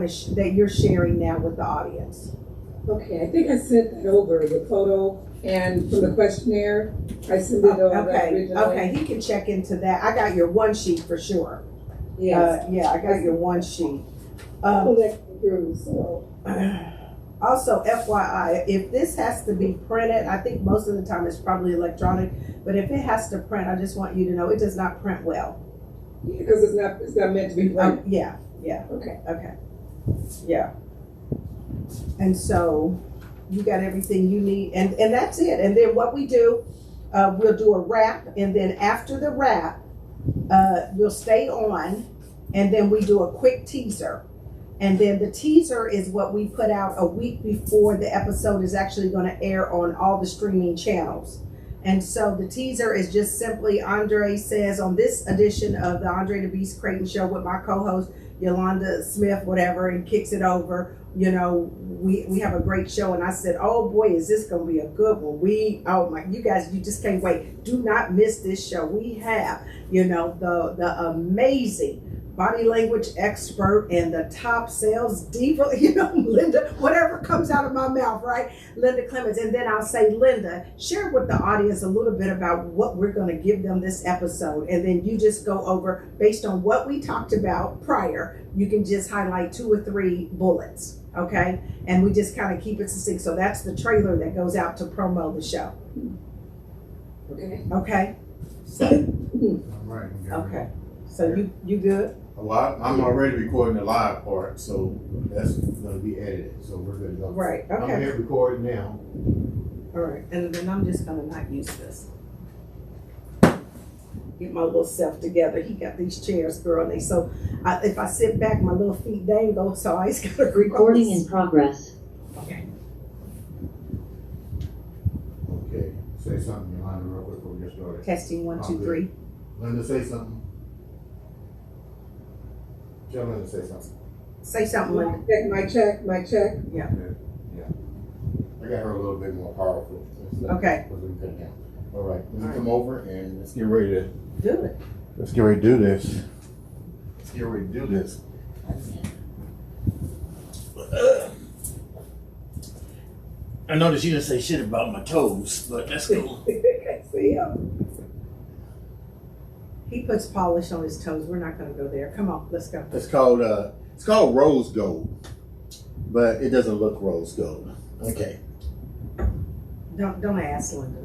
that you're sharing now with the audience. Okay, I think I sent that over, the photo, and from the questionnaire, I sent it over originally. Okay, he can check into that. I got your one sheet for sure. Yes. Yeah, I got your one sheet. Through, so. Also, FYI, if this has to be printed, I think most of the time it's probably electronic, but if it has to print, I just want you to know it does not print well. Yeah, because it's not meant to be printed. Yeah. Okay. Yeah. And so you got everything you need, and that's it. And then what we do, we'll do a wrap, and then after the wrap, we'll stay on, and then we do a quick teaser. And then the teaser is what we put out a week before the episode is actually going to air on all the streaming channels. And so the teaser is just simply Andre says on this edition of the Andre the Beast Crayton show with my co-host Yolanda Smith, whatever, and kicks it over. You know, we have a great show, and I said, oh boy, is this going to be a good one. Oh my, you guys, you just can't wait. Do not miss this show. We have, you know, the amazing body language expert and the top sales diva, you know, Linda, whatever comes out of my mouth, right? Linda Clemons. And then I'll say, Linda, share with the audience a little bit about what we're going to give them this episode. And then you just go over, based on what we talked about prior, you can just highlight 2 or 3 bullets, okay? And we just kind of keep it succinct. So that's the trailer that goes out to promo the show. Okay? So, All right. okay. So you good? Well, I'm already recording the live part, so that's going to be edited. So we're good to go. Right. Okay. I'm here recording now. All right. And then I'm just going to not use this. Get my little self together. He got these chairs, girl. And if I sit back, my little feet dangle. So I just got to recording in progress. Okay. Okay. Say something, Yolanda, real quick before we get started. Testing 1, 2, 3. Linda, say something. Tell Linda to say something. Say something, Linda. My check. Yeah. I got her a little bit more powerful. Okay. All right. Let me come over and let's get ready to Do it. Let's get ready to do this. Let's get ready to do this. I noticed you didn't say shit about my toes, but that's cool. See him. He puts polish on his toes. We're not going to go there. Come on, let's go. It's called rose gold, but it doesn't look rose gold. Okay. Don't ask, Linda.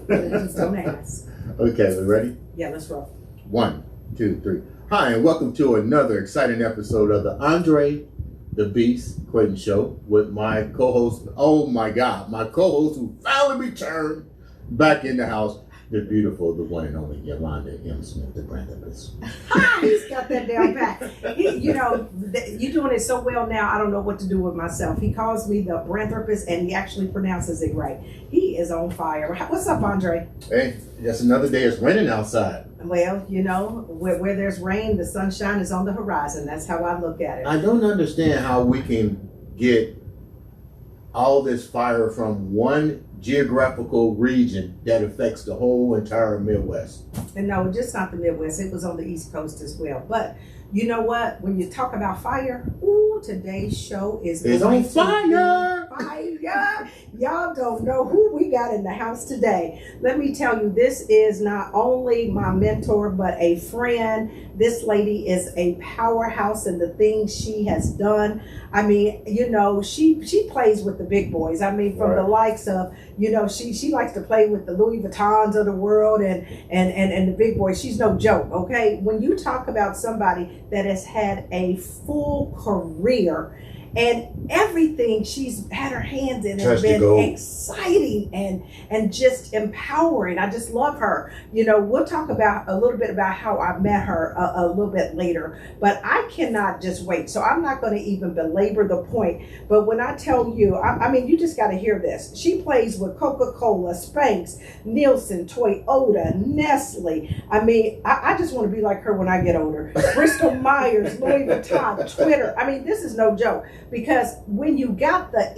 Just don't ask. Okay, we ready? Yeah, let's roll. 1, 2, 3. Hi, and welcome to another exciting episode of the Andre the Beast Crayton Show with my co-host. Oh my God, my co-host who finally returned back in the house. The beautiful, the one and only Yolanda M. Smith, the grandmother's. He's got that down pat. You're doing it so well now, I don't know what to do with myself. He calls me the branthropist, and he actually pronounces it right. He is on fire. What's up, Andre? Hey, just another day. It's raining outside. Well, you know, where there's rain, the sunshine is on the horizon. That's how I look at it. I don't understand how we can get all this fire from one geographical region that affects the whole entire Midwest. And no, just not the Midwest. It was on the East Coast as well. But you know what? When you talk about fire, today's show is on fire. Fire! Y'all don't know who we got in the house today. Let me tell you, this is not only my mentor, but a friend. This lady is a powerhouse in the things she has done. I mean, you know, she plays with the big boys. I mean, from the likes of, you know, she likes to play with the Louis Vuittons of the world and the big boys. She's no joke, okay? When you talk about somebody that has had a full career and everything she's had her hands in has been exciting and just empowering. I just love her. You know, we'll talk about a little bit about how I met her a little bit later, but I cannot just wait. So I'm not going to even belabor the point. But when I tell you, I mean, you just got to hear this. She plays with Coca-Cola, Spanx, Nielsen, Toyota, Nestle. I mean, I just want to be like her when I get older. Bristol Myers, Louis Vuitton, Twitter. I mean, this is no joke. because when you got the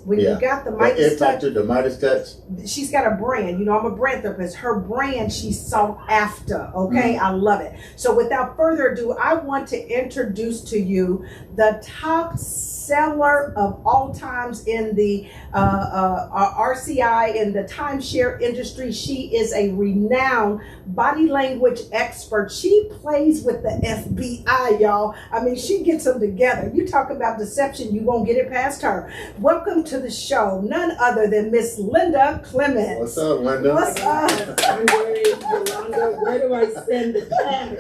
when Yeah. you got the The Midas it touch, factor, the Midas touch. she's got a brand. You know, I'm a brand therapist. Her brand, she's sought after. Okay, I love it. So without further ado, I want to introduce to you the top seller of all times in the RCI, in the timeshare industry. She is a renowned body language expert. She plays with the FBI, y'all. I mean, she gets them together. You talk about deception, you won't get it past her. Welcome to the show, none other than Miss Linda Clemons. What's up, Linda? What's up? Andre, Yolanda, where do I send the cash?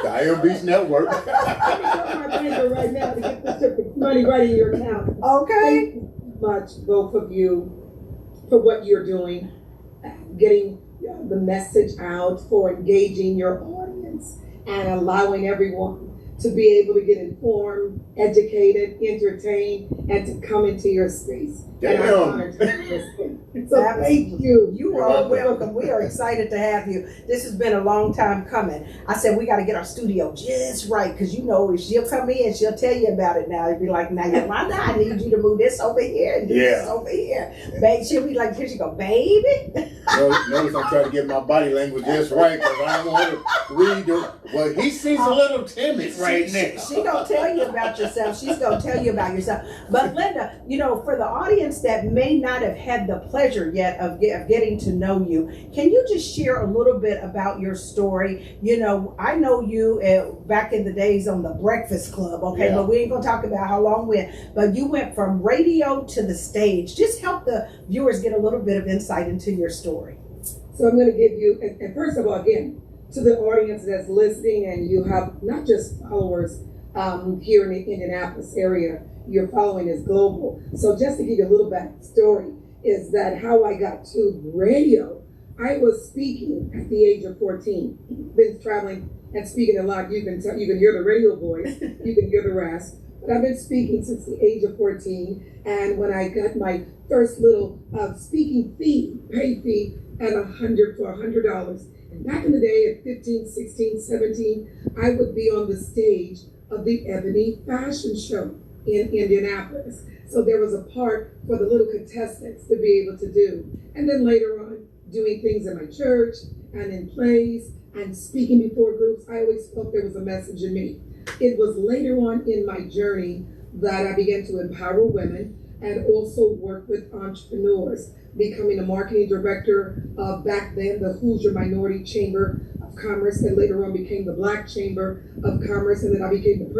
The Iron Beach Network. I'm my banker right now to get the money right in your account. Okay. Thank you much, both of you, for what you're doing, getting the message out, for engaging your audience and allowing everyone to be able to get informed, educated, entertained, and to come into your space. And I'm honored to be listening. So thank you. You are welcome. We are excited to have you. This has been a long time coming. I said we got to get our studio just right, because you know if she'll come in, she'll tell you about it now. It'd be like, now Yolanda, I need you to move this over here and do this over here. Babe, she'll be like, here she go, baby. Notice I'm trying to get my body language just right, because I don't want to read it. Well, he seems a little timid right now. She gonna tell you about yourself. She's gonna tell you about yourself. But Linda, you know, for the audience that may not have had the pleasure yet of getting to know you, can you just share a little bit about your story? You know, I know you back in the days on the Breakfast Club, okay, but we ain't gonna talk about how long we went. But you went from radio to the stage. Just help the viewers get a little bit of insight into your story. So I'm going to give you, and first of all, again, to the audience that's listening, and you have not just followers here in the Indianapolis area, your following is global. So just to give you a little backstory, is that how I got to radio. I was speaking at the age of 14, been traveling and speaking a lot. You can hear the radio voice, you can hear the rasp. But I've been speaking since the age of 14, and when I got my first little speaking fee, paid fee, at $100. And back in the day at 15, 16, 17, I would be on the stage of the Ebony Fashion Show in Indianapolis. So there was a part for the little contestants to be able to do. And then later on, doing things in my church and in plays and speaking before groups, I always felt there was a message in me. It was later on in my journey that I began to empower women and also work with entrepreneurs, becoming a marketing director of back then the Hoosier Minority Chamber of Commerce, and later on became the Black Chamber of Commerce, and then I became the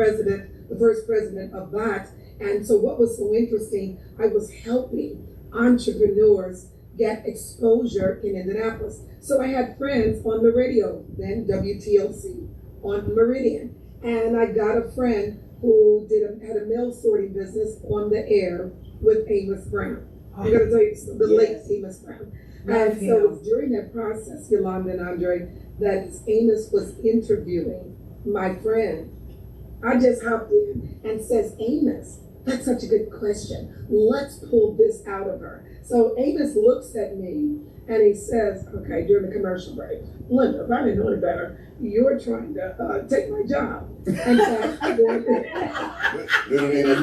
first president of that. And so what was so interesting, I was helping entrepreneurs get exposure in Indianapolis. So I had friends on the radio, then WTLC, on Meridian, and I got a friend who had a mail sorting business on the air with Amos Brown. I'm going to tell you the late Amos Brown. And so it was during that process, Yolanda and Andre, that Amos was interviewing my friend. I just hopped in and says, Amos, that's such a good question. Let's pull this out of her. So Amos looks at me and he says, okay, during the commercial break, Linda, if I didn't know any better, you're trying to take my job. And so I Little did I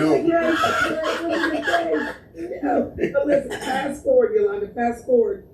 know. But listen, fast forward, Yolanda, fast forward.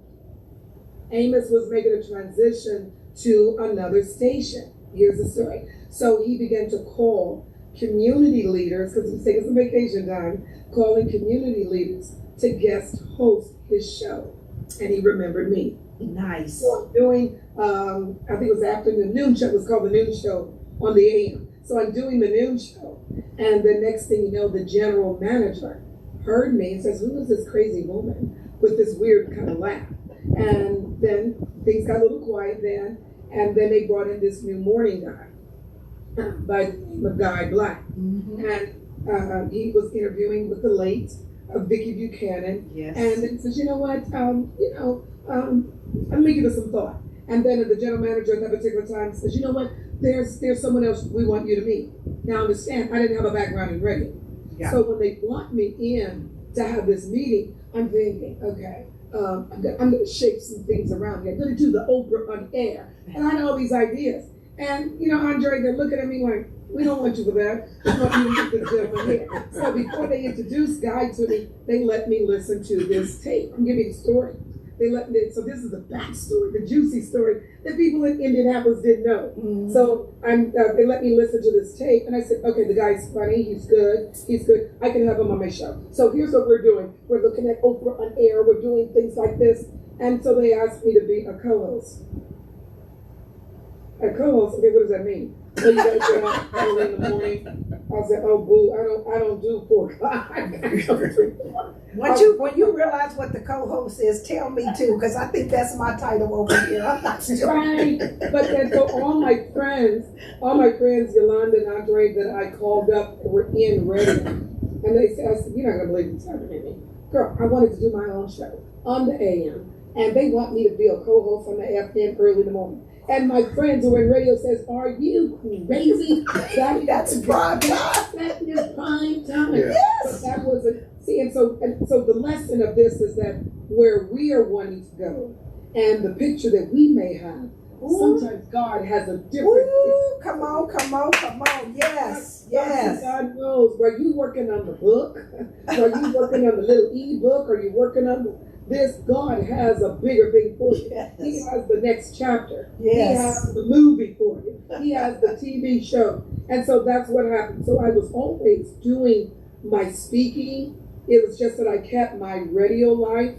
Amos was making a transition to another station. Here's the story. So he began to call community leaders, because he was taking some vacation time, calling community leaders to guest host his show. And he remembered me. Nice. So I'm doing, I think it was after the noon show, it was called the noon show on the AM. So I'm doing the noon show. And the next thing you know, the general manager heard me and says, who is this crazy woman with this weird kind of laugh? And then things got a little quiet then. And then they brought in this new morning guy by the name of Guy Black. Mm-hmm. And he was interviewing with the late Vicki Buchanan. Yes. And then says, you know what, let me give it some thought. And then the general manager at that particular time says, you know what, there's someone else we want you to meet. Now understand, I didn't have a background in radio. Yeah. So when they brought me in to have this meeting, I'm thinking, okay, I'm going to shake some things around here. I'm going to do the Oprah on air. And I had all these ideas. And, you know, Andre, they're looking at me like, we don't want you for that. We want you to get this gentleman here. So before they introduced Guy to me, they let me listen to this tape. I'm giving you the story. So this is the backstory, the juicy story that people in Indianapolis didn't know. Mm-hmm. So they let me listen to this tape, and I said, okay, the guy's funny, he's good, I can have him on my show. So here's what we're doing. We're looking at Oprah on air, we're doing things like this. And so they asked me to be a co-host. A co-host, okay, what does that mean? So you gotta get up early in the morning. I said, oh boo, I don't do 4 o'clock. When you realize what the co-host is, tell me too, because I think that's my title over here. I'm not sure. Right. But then so all my friends, Yolanda and Andre that I called up were in radio. And I said, you're not gonna believe what's happening to me. Girl, I wanted to do my own show on the AM. And they want me to be a co-host on the FM early in the morning. And my friends who are in radio says, are you crazy? That's prime time. That is prime time. Yeah. Yes. But that was and so the lesson of this is that where we are wanting to go and the picture that we may have, sometimes God has a different Ooh, come on. Yes. God knows. Were you working on the book? Are you working on the little e-book? Are you working on this? God has a bigger thing for you. Yes. He has the next chapter. Yes. He has the movie for you. He has the TV show. And so that's what happened. So I was always doing my speaking. It was just that I kept my radio life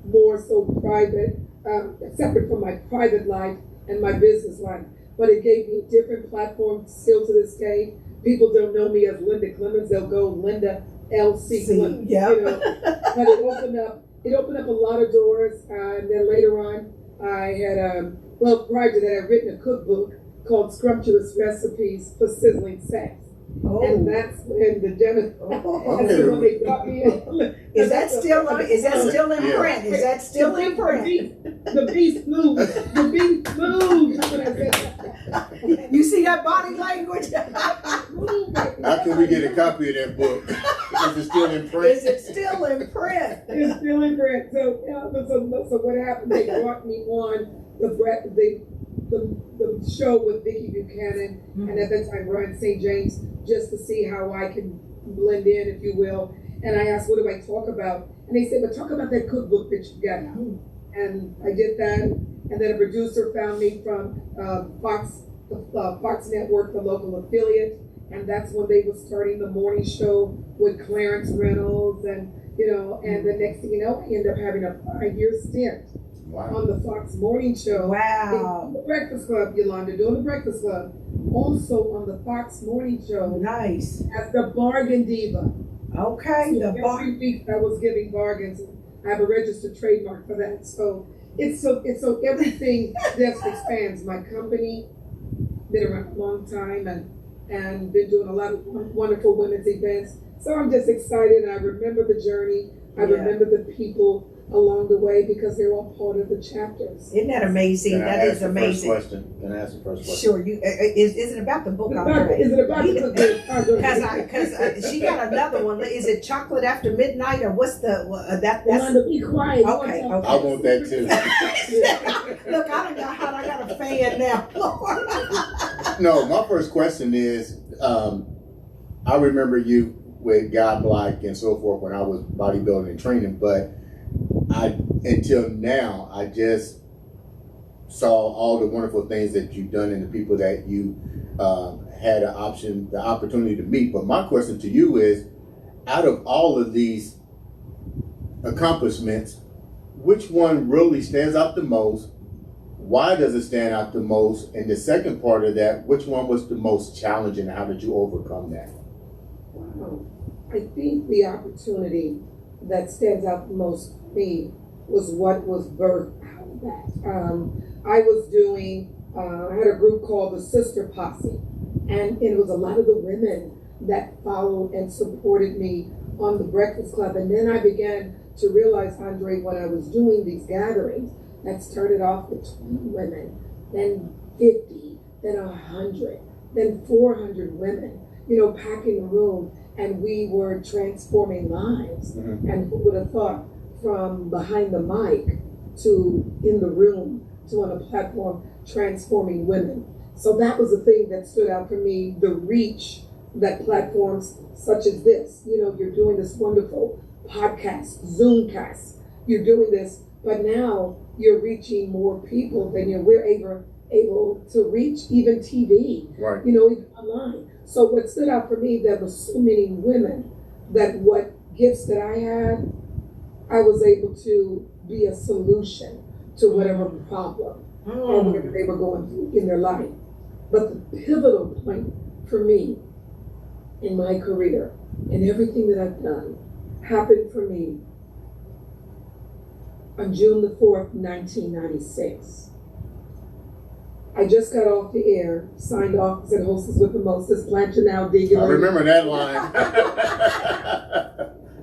more so private, separate from my private life and my business life. But it gave me a different platform still to this day. People don't know me as Linda Clemons. They'll go Linda L.C. Clemons. Yeah. You know? But it opened up a lot of doors. And then later on, I had, prior to that, I'd written a cookbook called Scrumptious Recipes for Sizzling Sex. Oh. And that's when the dentist, and so when they brought me in. Is that still in Yeah. print? Is that still in print? The beast moves. The beast moves. That's what I said. You see that body language? How can we get a copy of that book? Is it still in print? Is it still in print? It's still in print. So what happened? They brought me on the show with Vicki Buchanan and at that time Ryan St. James, just to see how I can blend in, if you will. And I asked, what do I talk about? And they said, but talk about that cookbook that you got out. And I did that. And then a producer found me from Fox Network, the local affiliate. And that's when they were starting the morning show with Clarence Reynolds. And, and the next thing you know, I ended up having a 5-year stint. Wow. On the Fox Morning Show. Wow. The Breakfast Club, Yolanda, doing the Breakfast Club. Also on the Fox Morning Show. Nice. As the Bargain Diva. Okay. So every week I was giving bargains. I have a registered trademark for that. So so everything just expands. My company, been around a long time and been doing a lot of wonderful women's events. So I'm just excited. I remember the journey. I remember the people along the way because they're all part of the chapters. Isn't that amazing? That is amazing. Can I ask the first question? Sure. Is it about the book? Is it about the book? Because she got another one. Is it Chocolate After Midnight or what's the that's? Yolanda, be quiet. Okay. I want that too. Look, I got a fan now. No, my first question is, I remember you with God Black and so forth when I was bodybuilding and training, but until now, I just saw all the wonderful things that you've done and the people that you had the opportunity to meet. But my question to you is, out of all of these accomplishments, which one really stands out the most? Why does it stand out the most? And the second part of that, which one was the most challenging and how did you overcome that? Wow. I think the opportunity that stands out the most for me was what was birthed out of that. I was doing, I had a group called the Sister Posse, and it was a lot of the women that followed and supported me on the Breakfast Club. And then I began to realize, Andre, when I was doing these gatherings, that started off with 20 women, then 50, then 100, then 400 women, packing the room. And we were transforming lives. Mm-hmm. And who would have thought, from behind the mic to in the room to on a platform, transforming women. So that was the thing that stood out for me, the reach that platforms such as this, you're doing this wonderful podcast, Zoomcast, you're doing this, but now you're reaching more people than we're able to reach, even TV, Right. even online. So what stood out for me, there were so many women that what gifts that I had, I was able to be a solution to whatever problem or whatever they were going through in their life. But the pivotal point for me in my career and everything that I've done happened for me on June the 4th, 1996. I just got off the air, signed off as hostess with the mostest, plancha now digging. I remember that line.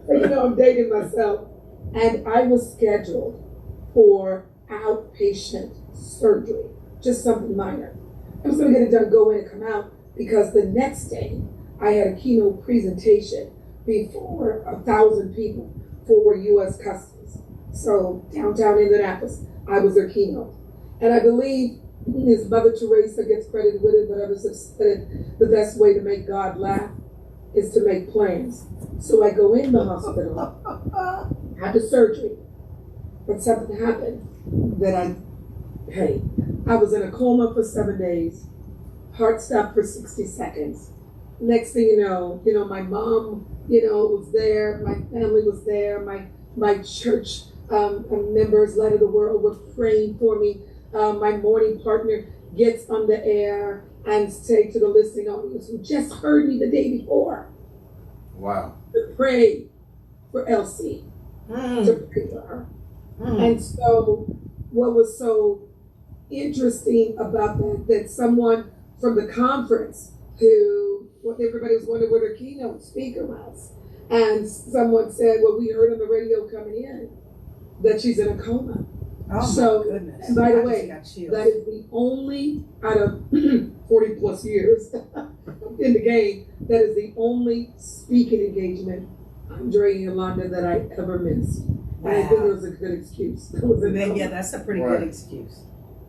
So, I'm dating myself. And I was scheduled for outpatient surgery, just something minor. I was going to get it done, go in and come out, because the next day I had a keynote presentation before 1,000 people for U.S. Customs. So downtown Indianapolis, I was their keynote. And I believe his Mother Teresa gets credited with it, but others have said the best way to make God laugh is to make plans. So I go in the hospital, had the surgery, but something happened that I was in a coma for 7 days, heart stopped for 60 seconds. Next thing you know, my mom, was there, my family was there, my church members, Light of the World, were praying for me. My morning partner gets on the air and say to the listening audience who just heard me the day before, Wow. to pray for Elsie, to pray for her. And so what was so interesting about that someone from the conference everybody was wondering where their keynote speaker was. And someone said, well, we heard on the radio coming in that she's in a coma. Oh, so, my goodness. And by the I way, just got chills. that is the only, out of 40 plus years in the game, that is the only speaking engagement, Andre and Yolanda, that I ever missed. And I think it was a good excuse. That's a pretty Right. good excuse.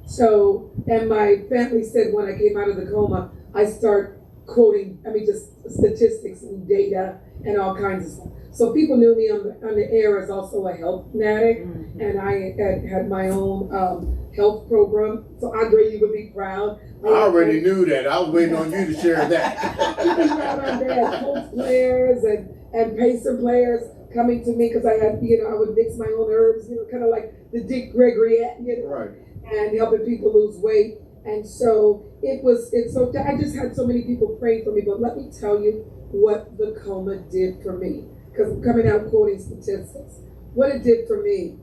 So, and my family said when I came out of the coma, I start quoting, just statistics and data and all kinds of stuff. So people knew me on the air as also a health fanatic, and I had my own health program. So Andre, you would be proud. I already knew that. I was waiting on you to share that. You'd be proud. Andre had Colts players and Pacer players coming to me because I had, I would mix my own herbs, kind of like the Dick Gregory, Right. and helping people lose weight. And so I just had so many people praying for me. But let me tell you what the coma did for me. Because I'm coming out quoting statistics. What it did for me,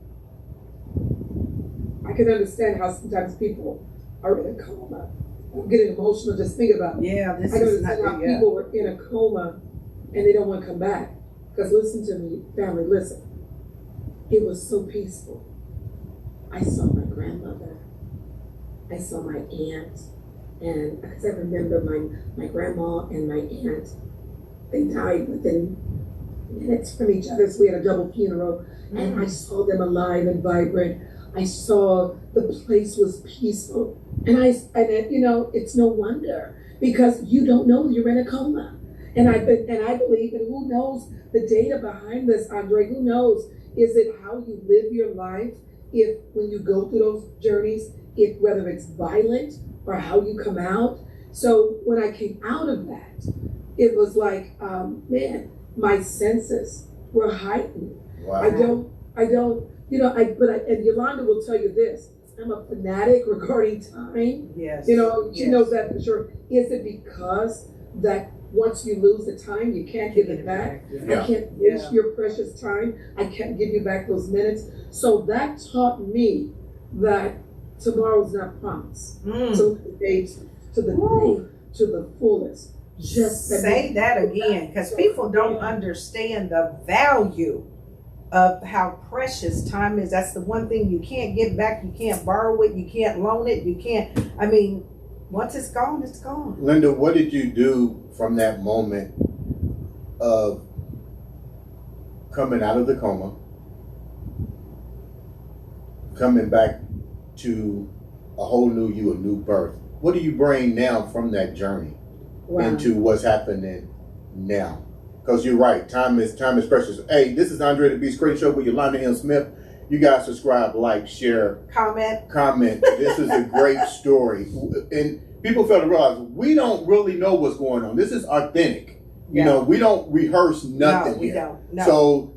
I can understand how sometimes people are in a coma. I'm getting emotional just thinking about it. Yeah, I can understand how people were in a coma and they don't want to come back. Because listen to me, family, listen. It was so peaceful. I saw my grandmother. I saw my aunt. And because I remember my grandma and my aunt, they died within minutes from each other. So we had a double funeral. And I saw them alive and vibrant. I saw the place was peaceful. And it's no wonder, because you don't know you're in a coma. And I believe, and who knows the data behind this, Andre, who knows, is it how you live your life, if when you go through those journeys, whether it's violent or how you come out. So when I came out of that, it was like, my senses were heightened. Wow. And Yolanda will tell you this, I'm a fanatic regarding time. Yes. She knows that for sure. Is it because that once you lose the time, you can't give it back? Yeah. I can't waste your precious time. I can't give you back those minutes. So that taught me that tomorrow's not promised. So to the fullest. Just say that again, because people don't understand the value of how precious time is. That's the one thing you can't get back. You can't borrow it. You can't loan it. You can't. Once it's gone, it's gone. Linda, what did you do from that moment of coming out of the coma, coming back to a whole new you, a new birth? what do you bring now from that journey into what's happening now? Because you're right, time is precious. Hey, this is Andre the Beast Crayton Show with Yolanda M. Smith. You guys subscribe, like, share, comment. This is a great story, and people fail to realize we don't really know what's going on. This is authentic. You know, we don't rehearse nothing. No, we here. don't. No. So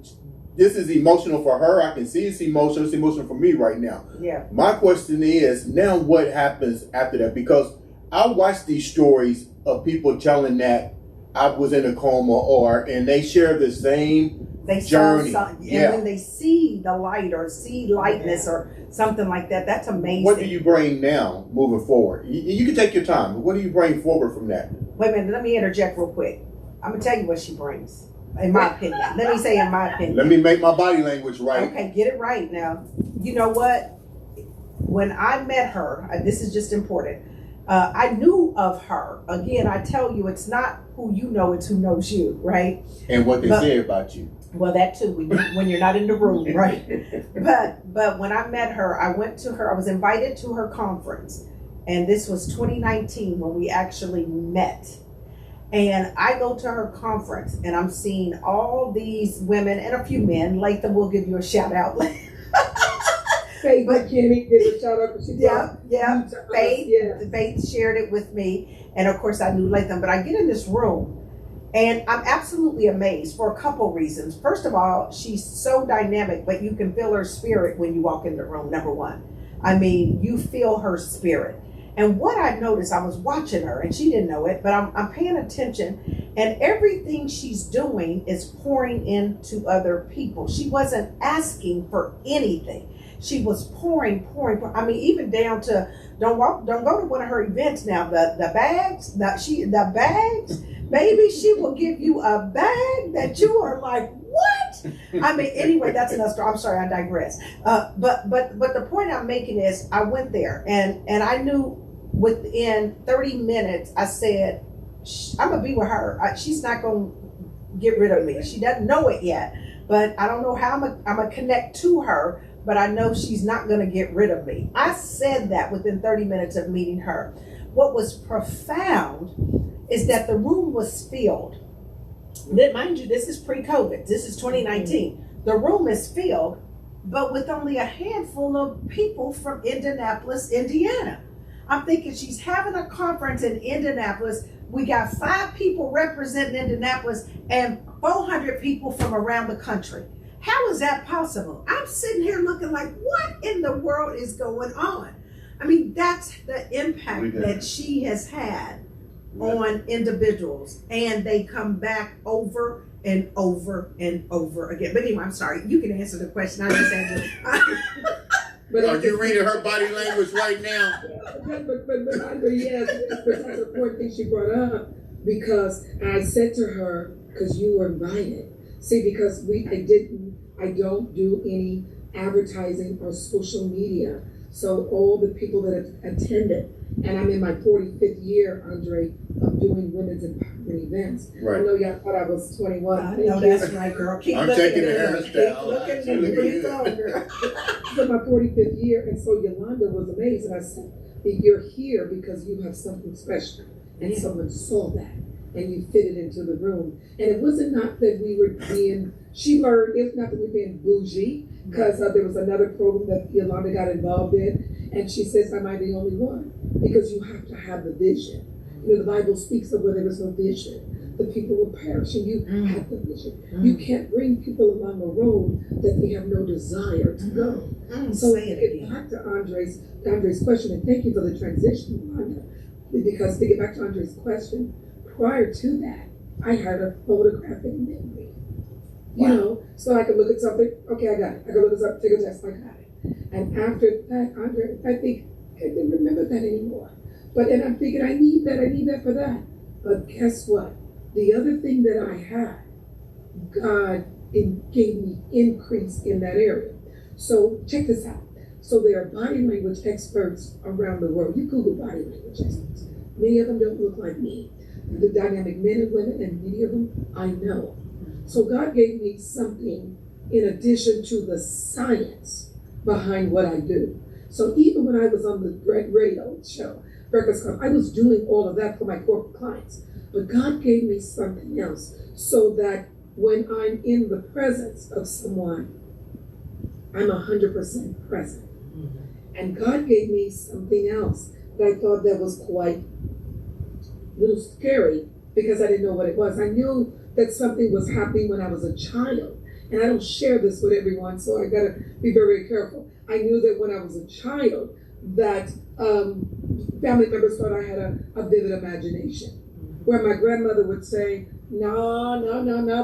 this is emotional for her. I can see it's emotional. It's emotional for me right now. Yeah. My question is now, what happens after that? Because I watch these stories of people telling that I was in a coma, and they share the same journey. Saw something, and when they see the light or see lightness or something like that, that's amazing. What do you bring now, moving forward? You can take your time, but what do you bring forward from that? Wait a minute, let me interject real quick. I'm gonna tell you what she brings, in my opinion. Let me say in my opinion. Let me make my body language right. Okay, get it right now. You know what? When I met her, this is just important. I knew of her. Again, I tell you, it's not who you know, it's who knows you, right? And what they say about you. Well, that too, when you're not in the room, right? But when I met her, I was invited to her conference. And this was 2019 when we actually met. And I go to her conference and I'm seeing all these women and a few men. Latham will give you a shout out. Faith, but Kenny did a shout out. Yeah. Faith shared it with me. And of course I knew Latham, but I get in this room and I'm absolutely amazed for a couple reasons. First of all, she's so dynamic, but you can feel her spirit when you walk in the room, number one. I mean, you feel her spirit. And what I noticed, I was watching her, and she didn't know it, but I'm paying attention, and everything she's doing is pouring into other people. She wasn't asking for anything. She was pouring. I mean, even down to don't go to one of her events now. The bags, baby, she will give you a bag that you are like, what? I mean, anyway, that's another story. I'm sorry, I digress. But the point I'm making is, I went there and I knew within 30 minutes, I said, I'm gonna be with her. She's not gonna get rid of me. She doesn't know it yet, but I don't know how I'm gonna connect to her. But I know she's not gonna get rid of me. I said that within 30 minutes of meeting her. What was profound is that the room was filled. Mind you, this is pre-COVID. This is 2019. The room is filled, but with only a handful of people from Indianapolis, Indiana. I'm thinking she's having a conference in Indianapolis. We got 5 people representing Indianapolis and 400 people from around the country. How is that possible? I'm sitting here looking like, what in the world is going on? I mean, that's the impact that she has had on individuals, and they come back over and over and over again. But anyway, I'm sorry. You can answer the question. I just answered. But are you reading her body language right now? But Andre, yes, but that's an important thing she brought up, because I said to her, because you were invited. See, because I don't do any advertising or social media. So all the people that attended, and I'm in my 45th year, Andre, of doing women's empowerment events. Right. I know y'all thought I was 21. No, that's right, girl. Keep I'm looking taking at the her. hairstyle. Keep looking, keep going, girl. So my 45th year, and so Yolanda was amazed, and I said, you're here because you have something special, and someone saw that, and you fitted into the room. And it wasn't not that we were being, she learned, it's not that we were being bougie, because there was another program that Yolanda got involved in, and she says, am I the only one? Because you have to have the vision. You know, the Bible speaks of where there was no vision, the people will perish, and you have the vision. You can't bring people along the road that they have no desire to go. So to get back to Andre's question, and thank you for the transition, Yolanda, because to get back to Andre's question, prior to that, I had a photographic memory. You know, so I could look at something, okay, I got it. I could look at something, take a test, I got it. And after that, Andre, I think I didn't remember that anymore. But then I'm thinking, I need that for that. But guess what? The other thing that I had, God gave me increase in that area. So check this out. So there are body language experts around the world. You Google body language experts. Many of them don't look like me. The dynamic men and women, and many of them I know. So God gave me something in addition to the science behind what I do. So even when I was on the radio show, Breakfast Club. I was doing all of that for my corporate clients. But God gave me something else so that when I'm in the presence of someone, I'm 100% present. And God gave me something else that I thought that was quite a little scary because I didn't know what it was. I knew that something was happening when I was a child. And I don't share this with everyone, so I gotta be very, very careful. I knew that when I was a child that family members thought I had a vivid imagination. Where my grandmother would say, no,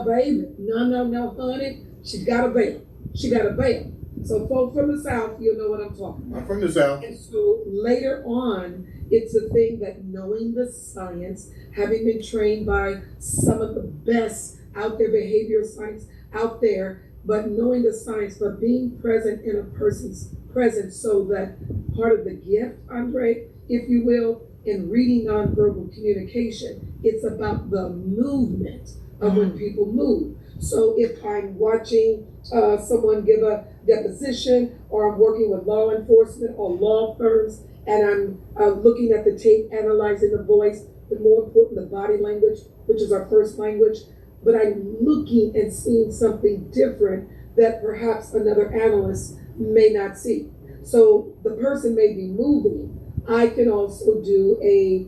baby. No, honey. She got a veil. She got a veil. So folks from the South, you'll know what I'm talking about. I'm from the South. And so later on, it's a thing that knowing the science, having been trained by some of the best out there, behavioral science out there, but knowing the science, but being present in a person's presence so that part of the gift, Andre, if you will, in reading nonverbal communication, it's about the movement of when people move. So if I'm watching someone give a deposition, or I'm working with law enforcement or law firms, and I'm looking at the tape, analyzing the voice, but more important, the body language, which is our first language, but I'm looking and seeing something different that perhaps another analyst may not see. So the person may be moving. I can also do a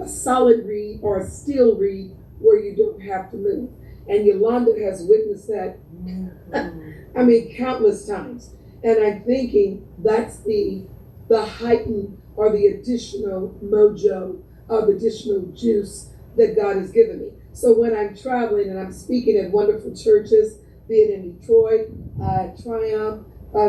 solid read or a still read where you don't have to move. And Yolanda has witnessed that, I mean, countless times. And I'm thinking that's the heightened or the additional mojo or the additional juice that God has given me. So when I'm traveling and I'm speaking at wonderful churches, be it in Detroit, Triumph,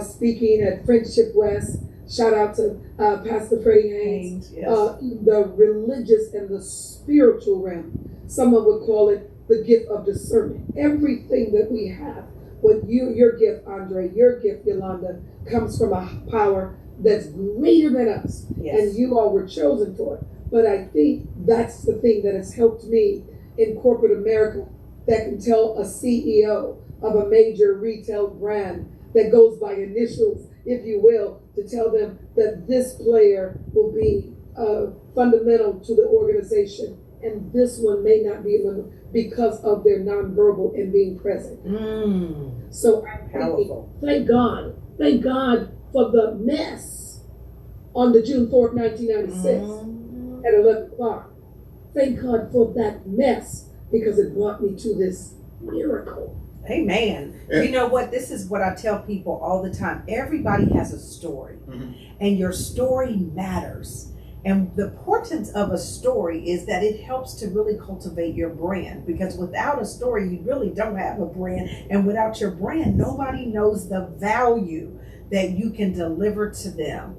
speaking at Friendship West, shout out to Pastor Freddie Haynes, Yes. The religious and the spiritual realm. Someone would call it the gift of discernment. Everything that we have, what your gift, Andre, your gift, Yolanda, comes from a power that's greater than us. Yes. And you all were chosen for it. But I think that's the thing that has helped me in corporate America, that can tell a CEO of a major retail brand that goes by initials, if you will, to tell them that this player will be fundamental to the organization, and this one may not be because of their nonverbal and being present. So I'm thinking, thank God for the mess on the June 4th, 1996 at 11 o'clock. Thank God for that mess, because it brought me to this miracle. Amen. Yeah. You know what? This is what I tell people all the time. Everybody has a story, and your story matters. And the importance of a story is that it helps to really cultivate your brand, because without a story, you really don't have a brand. And without your brand, nobody knows the value that you can deliver to them.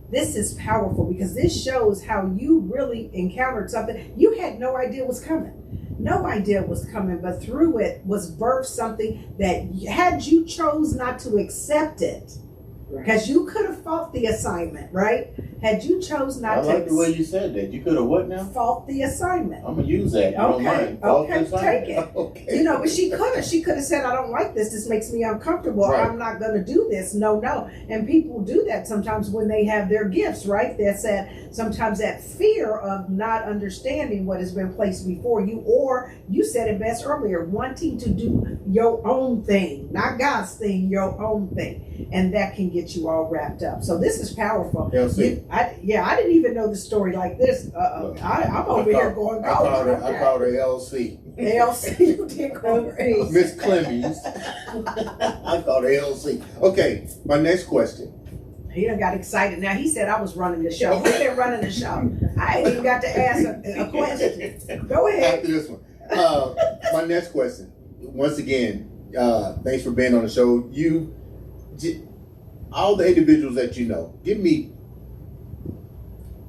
This is powerful, because this shows how you really encountered something you had no idea was coming. No idea was coming, but through it was birthed something that had you chose not to accept it, because you could have fought the assignment, right? Had you chose not to. I like the way you said that. You could have what now? Fought the assignment. I'm gonna use that. You don't mind. Okay, take it. Okay. You know, but she could have said, I don't like this. This makes me uncomfortable. Right. I'm not going to do this. No. And people do that sometimes when they have their gifts, right? That's sometimes that fear of not understanding what has been placed before you, or you said it best earlier, wanting to do your own thing, not God's thing, your own thing. And that can get you all wrapped up. So this is powerful. I didn't even know the story like this. I'm over here going, I called her LC. LC, you did call her LC. Miss Clemons. I called her LC. Okay, my next question. He done got excited. Now he said I was running the show. Who's been running the show? I ain't even got to ask a question. Go ahead. After this one. My next question. Once again, thanks for being on the show. All the individuals that you know, give me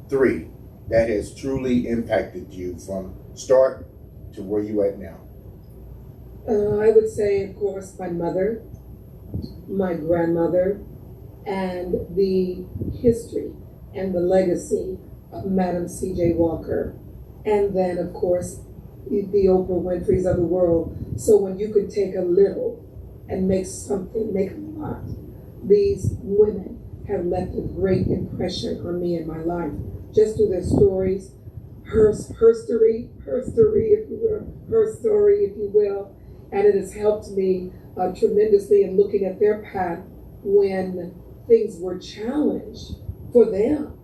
3 that has truly impacted you from start to where you at now. I would say, of course, my mother, my grandmother, and the history and the legacy of Madam C.J. Walker. And then, of course, the Oprah Winfrey's of the world. So when you can take a little and make a lot, these women have left a great impression on me in my life. just through their stories, her story, if you will, her story, if you will. And it has helped me tremendously in looking at their path when things were challenged for them.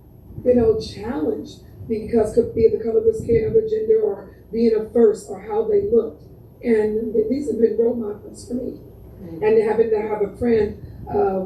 Challenged because could be the color of their skin or their gender or being a first or how they looked. And these have been role models for me. And having to have a friend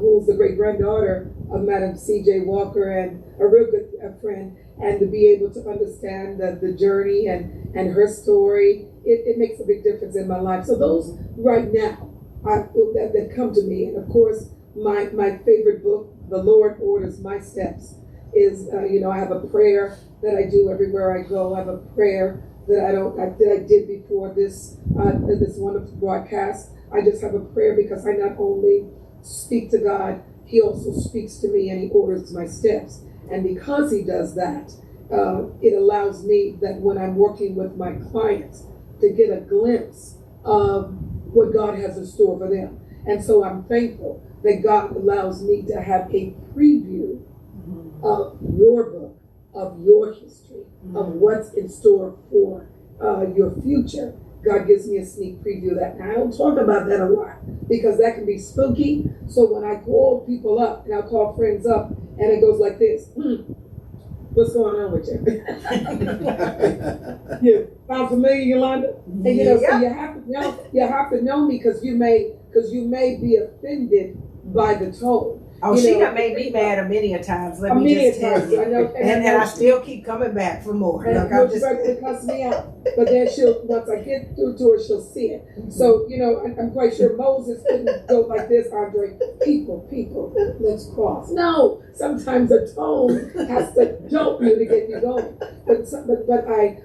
who's the great granddaughter of Madam C.J. Walker and a real good friend, and to be able to understand the journey and her story, it makes a big difference in my life. So those right now that come to me, and of course my favorite book, The Lord Orders My Steps, is I have a prayer that I do everywhere I go. I have a prayer that I did before this wonderful broadcast. I just have a prayer because I not only speak to God, He also speaks to me and He orders my steps. And because He does that, it allows me that when I'm working with my clients to get a glimpse of what God has in store for them. And so I'm thankful that God allows me to have a preview of your book, of your history, of what's in store for your future. God gives me a sneak preview of that. Now, I don't talk about that a lot because that can be spooky. So when I call people up, and I'll call friends up, and it goes like this, what's going on with you? You sound familiar, Yolanda? And so you have to know me because you may be offended by the tone. Oh, she done made me mad many a times. Let me just tell you. And I still keep coming back for more. And I'm just to cuss me out. But then once I get through to her, she'll see it. So, I'm quite sure Moses couldn't go like this, Andre. People, let's cross. No, sometimes the tone has to jump you to get you going. But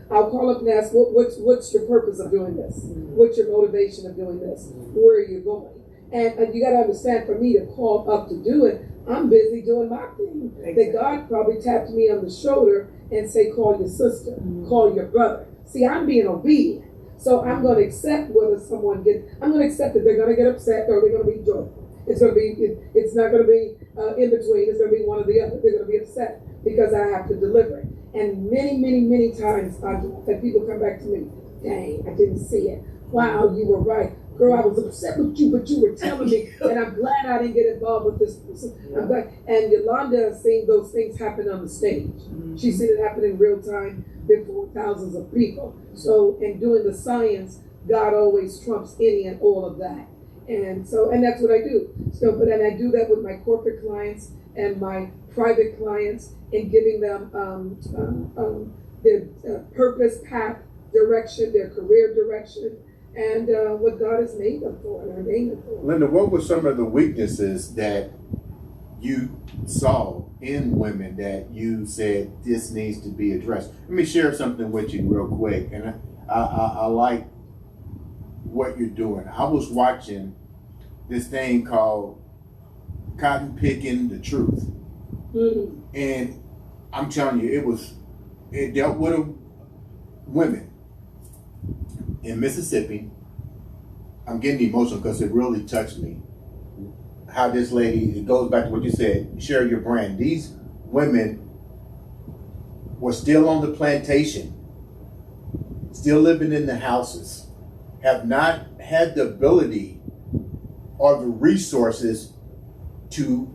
I'll call up and ask, what's your purpose of doing this? What's your motivation of doing this? Where are you going? And you got to understand, for me to call up to do it, I'm busy doing my thing. Exactly. That God probably tapped me on the shoulder and say, call your sister, call your brother. See, I'm being obedient. So I'm going to accept I'm going to accept that they're going to get upset or they're going to be joyful. It's not going to be in between. It's going to be one or the other. They're going to be upset because I have to deliver it. And many, many, many times I've had people come back to me, dang, I didn't see it. Wow, you were right. Girl, I was upset with you, but you were telling me, and I'm glad I didn't get involved with this person. I'm glad. And Yolanda has seen those things happen on the stage. She's seen it happen in real time before thousands of people. So in doing the science, God always trumps any and all of that. And that's what I do. So, and I do that with my corporate clients and my private clients in giving them their purpose, path, direction, their career direction, and what God has made them for and ordained them for. Linda, what were some of the weaknesses that you saw in women that you said this needs to be addressed? Let me share something with you real quick, and I like what you're doing. I was watching this thing called Cotton Picking the Truth, and I'm telling you, it dealt with women in Mississippi. I'm getting emotional because it really touched me. How this lady, it goes back to what you said, share your brand. These women were still on the plantation, still living in the houses, have not had the ability or the resources to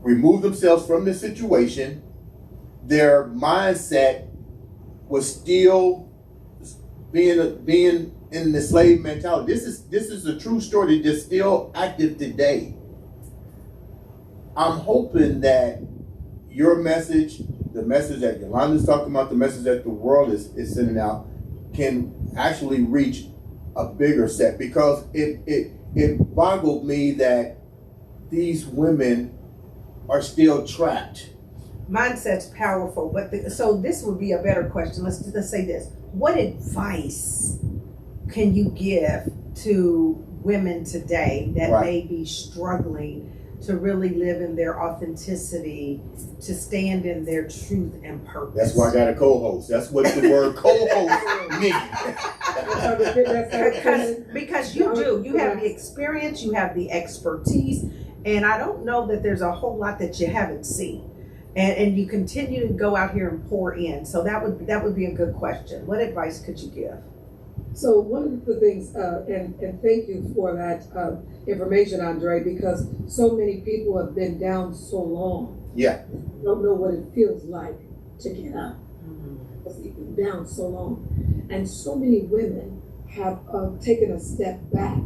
remove themselves from the situation. Their mindset was still being in the slave mentality. This is a true story that's still active today. I'm hoping that your message, the message that Yolanda's talking about, the message that the world is sending out, can actually reach a bigger set, because it boggled me that these women are still trapped. Mindset's powerful, but so this would be a better question. Let's say this. What advice can you give to women today that may be struggling to really live in their authenticity, to stand in their truth and purpose? That's why I got a co-host. That's what the word co-host means. Because you have the experience, you have the expertise, and I don't know that there's a whole lot that you haven't seen. and you continue to go out here and pour in. So that would be a good question. What advice could you give? So one of the things, and thank you for that information, Andre, because so many people have been down so long. Yeah. Don't know what it feels like to get up. Because they've been down so long. And so many women have taken a step back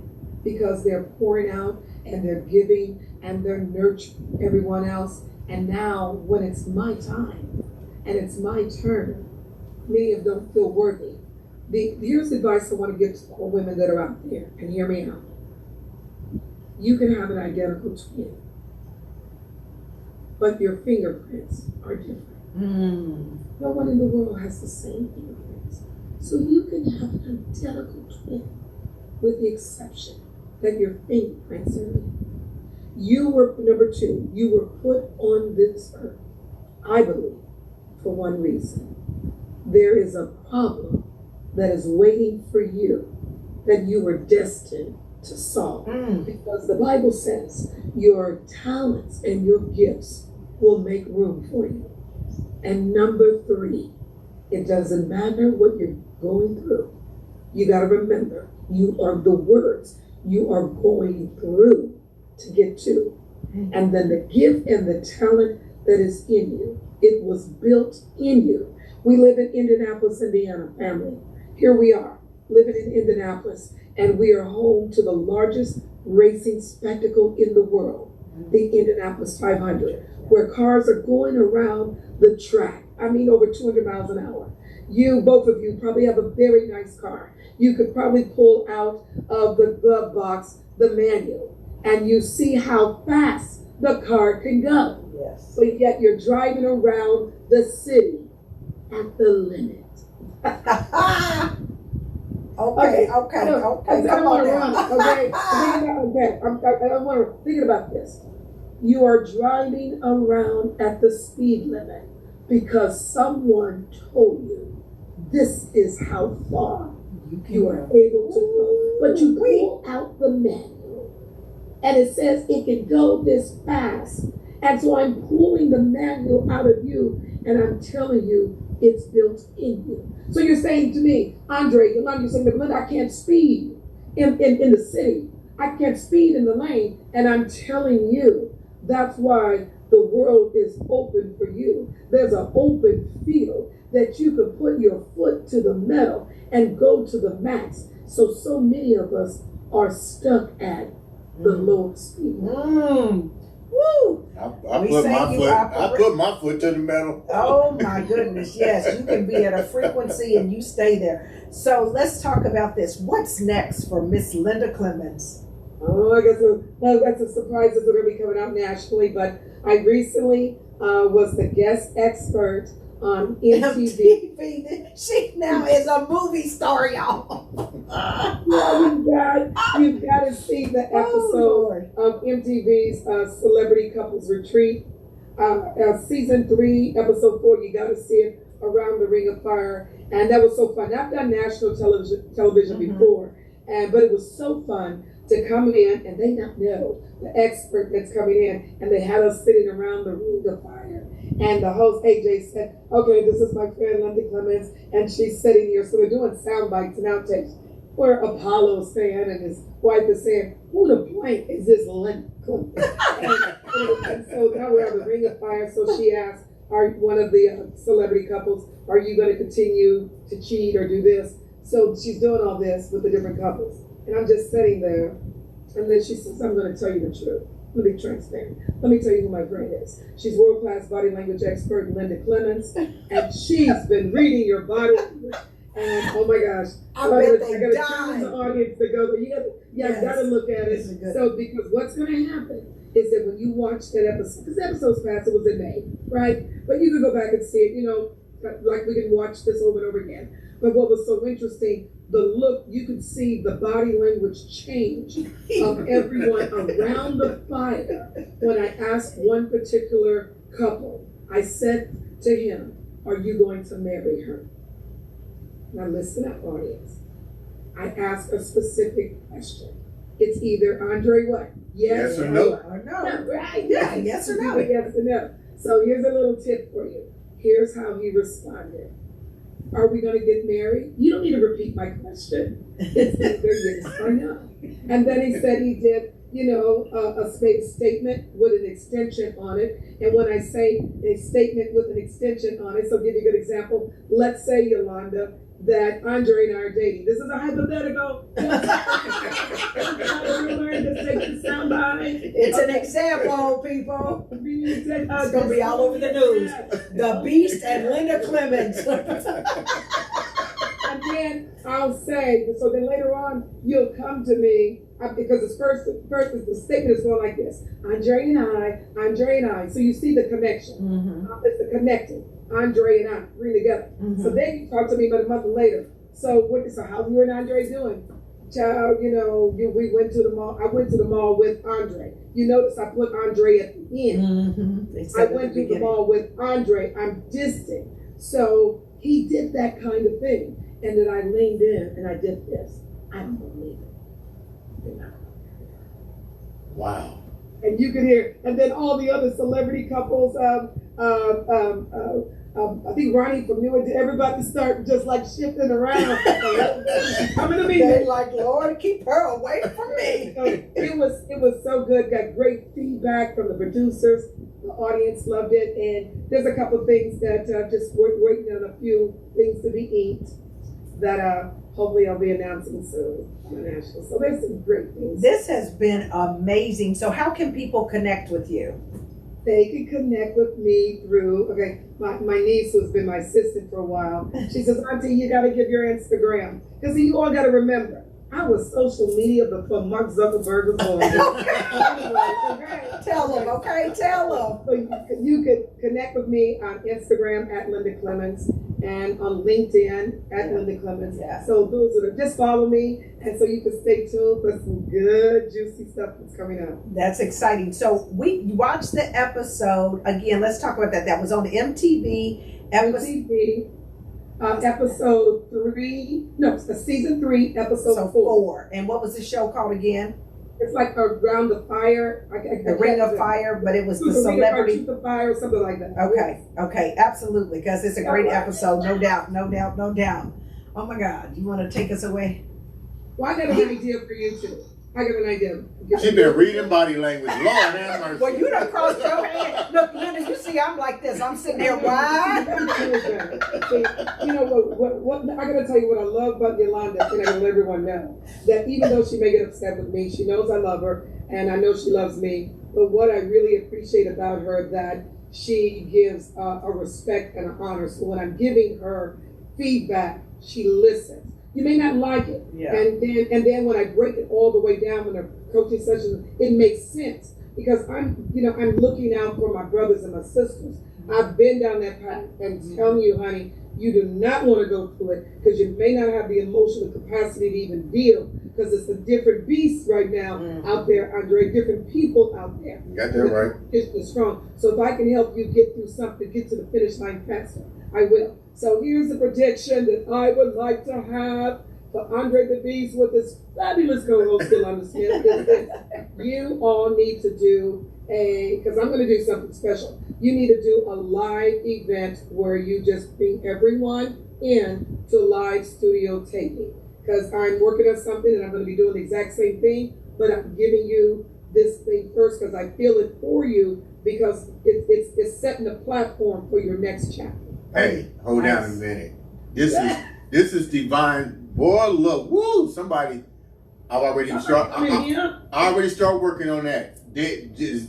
because they're pouring out and they're giving and they're nurturing everyone else. And now when it's my time and it's my turn, many of them don't feel worthy. Here's the advice I want to give to all women that are out there, and hear me out. You can have an identical twin, but your fingerprints are different. No one in the world has the same fingerprints. So you can have an identical twin, with the exception that your fingerprints are different. You were, number two, you were put on this earth, I believe, for one reason. There is a problem that is waiting for you that you were destined to solve. Because the Bible says your talents and your gifts will make room for you. And number three, it doesn't matter what you're going through. You got to remember, you are the words you are going through to get to. And then the gift and the talent that is in you, it was built in you. We live in Indianapolis, Indiana, family. Here we are, living in Indianapolis, and we are home to the largest racing spectacle in the world, the Indianapolis 500, where cars are going around the track. I mean, over 200 miles an hour. You, both of you, probably have a very nice car. You could probably pull out of the glove box the manual, and you see how fast the car can go. Yes. But yet you're driving around the city at the limit. Okay. Come on now. Okay. I want to think about this. You are driving around at the speed limit because someone told you this is how far you are able to go. But you pull out the manual and it says it can go this fast. And so I'm pulling the manual out of you and I'm telling you it's built in you. So you're saying to me, Andre, Yolanda, you're saying, Linda, I can't speed in the city. I can't speed in the lane. And I'm telling you, that's why the world is open for you. There's an open field that you could put your foot to the metal and go to the max. So many of us are stuck at the low speed. Woo! I put my foot to the metal. Oh my goodness, yes. You can be at a frequency and you stay there. So let's talk about this. What's next for Miss Linda Clemons? Oh, I guess that's a surprise that's going to be coming out nationally, but I recently was the guest expert on MTV. She now is a movie star, y'all. You've got to see the episode of MTV's Celebrity Couples Retreat. Season 3, episode 4, you got to see it, Around the Ring of Fire. And that was so fun. I've done national television before, but it was so fun to come in, and they not know the expert that's coming in, and they had us sitting around the ring of fire. And the host, AJ, said, okay, this is my friend Linda Clemons, and she's sitting here. So they're doing sound bites and outtakes where Apollo's saying, and his wife is saying, who the blank is this Linda Clemons? and so now we're on the ring of fire. So she asked one of the celebrity couples, are you going to continue to cheat or do this? So she's doing all this with the different couples. And I'm just sitting there, and then she says, I'm going to tell you the truth. Let me be transparent. Let me tell you who my friend is. She's world-class body language expert, Linda Clemons, and she's been reading your body language. And oh my gosh, I bet they I got to challenge the audience to go. You got to look at it. So because what's going to happen is that when you watch that episode, because the episode's past, it was in May, right? But you can go back and see it. Like we can watch this over and over again. But what was so interesting, the look, you could see the body language change of everyone around the fire. When I asked one particular couple, I said to him, are you going to marry her? Now listen up, audience. I asked a specific question. It's either, Andre, what? Yes or no. Or no. No, right? Yeah, yes or no. Yes or no. So here's a little tip for you. Here's how he responded. Are we going to get married? You don't need to repeat my question. It's either yes or no. And then he said he did, a statement with an extension on it. And when I say a statement with an extension on it, so I'll give you a good example. Let's say, Yolanda, that Andre and I are dating. This is a hypothetical. It's an example, people. It's going to be all over the news. The Beast and Linda Clemons. And then I'll say, so then later on, you'll come to me, because it's first the statement is going like this. Andre and I. So you see the connection. Mm-hmm. It's the connecting. Andre and I, bring together. Mm-hmm. So then you talk to me about a month later. So how's you and Andre doing? Child, we went to the mall. I went to the mall with Andre. You notice I put Andre at the end. Mm-hmm. I went to the mall with Andre. I'm distant. So he did that kind of thing. And then I leaned in and I did this. I don't believe it. Wow. And you could hear, and then all the other celebrity couples, I think Ronnie from New England, everybody start just like shifting around. Coming to me. They're like, Lord, keep her away from me. It was so good. Got great feedback from the producers. The audience loved it. And there's a couple of things that just waiting on a few things to be inked that hopefully I'll be announcing soon. So there's some great things. This has been amazing. So how can people connect with you? They can connect with me through, my niece who's been my assistant for a while. She says, Auntie, you got to give your Instagram. Because you all got to remember, I was social media before Mark Zuckerberg was born. Tell them, okay? Tell them. So you could connect with me on Instagram at Linda Clemons and on LinkedIn at Linda Clemons. Yeah. So those are just follow me, and so you can stay tuned for some good, juicy stuff that's coming out. That's exciting. So we watched the episode again. Let's talk about that. That was on MTV. Episode 3. No, season 3, episode 4. And what was the show called again? It's like Around the Fire. The Ring of Fire, but it was the celebrity. Truth of Fire, or something like that. Okay, absolutely, because it's a great episode, no doubt. Oh my God, you want to take us away? Well, I got an idea for you too. I got an idea. She been reading body language. Lord have mercy. Well, you done crossed your hand. Look, Linda, you see, I'm like this. I'm sitting there wide. See, you know what? I gotta tell you what I love about Yolanda, and I let everyone know that even though she may get upset with me, she knows I love her, and I know she loves me. But what I really appreciate about her that she gives a respect and an honor. So when I'm giving her feedback, she listens. You may not like it, and then when I break it all the way down when the coaching sessions, it makes sense because I'm looking out for my brothers and my sisters. I've been down that path and telling you, honey, you do not want to go through it because you may not have the emotional capacity to even deal because it's a different beast right now out there, Andre, different people out there. You got that right. It's strong. So if I can help you get through something, get to the finish line faster, I will. So here's the projection that I would like to have for Andre the Beast with this fabulous co-host, Yolanda Smith. You all need to do because I'm going to do something special. You need to do a live event where you just bring everyone in to live studio taping. Because I'm working on something and I'm going to be doing the exact same thing, but I'm giving you this thing first because I feel it for you because it's setting the platform for your next chapter. Hey, hold down a minute. This is divine. Boy, look, woo! Somebody, I already start working on that. Ladies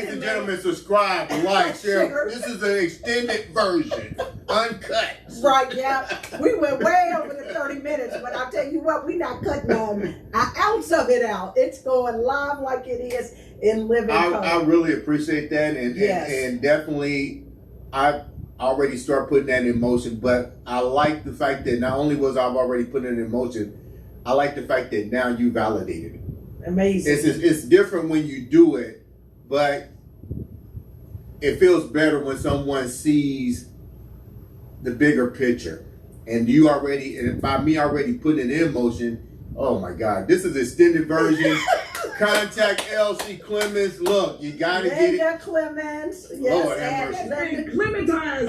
and gentlemen, subscribe, like, share. This is an extended version, uncut. Right, yeah. We went way over the 30 minutes, but I'll tell you what, we're not cutting an ounce of it out. It's going live like it is in living color. I really appreciate that, and definitely, I already start putting that in motion. But I like the fact that not only was I've already put it in motion, I like the fact that now you validated it. Amazing. It's different when you do it. But it feels better when someone sees the bigger picture. And by me already putting it in motion, oh my God, this is extended version. Contact LC Clemons. Look, you gotta get it. Linda Clemons. Yes, Lord have and mercy. Linda Clementine.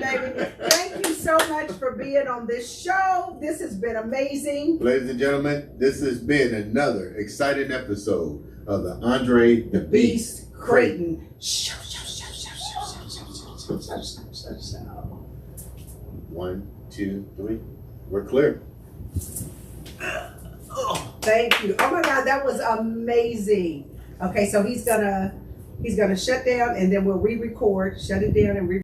baby. Thank you so much for being on this show. This has been amazing. Ladies and gentlemen, this has been another exciting episode of the Andre the Beast Crayton. Show. 1, 2, 3. We're clear. Thank you. Oh my God, that was amazing. Okay, so he's gonna shut down and then we'll re-record, shut it down and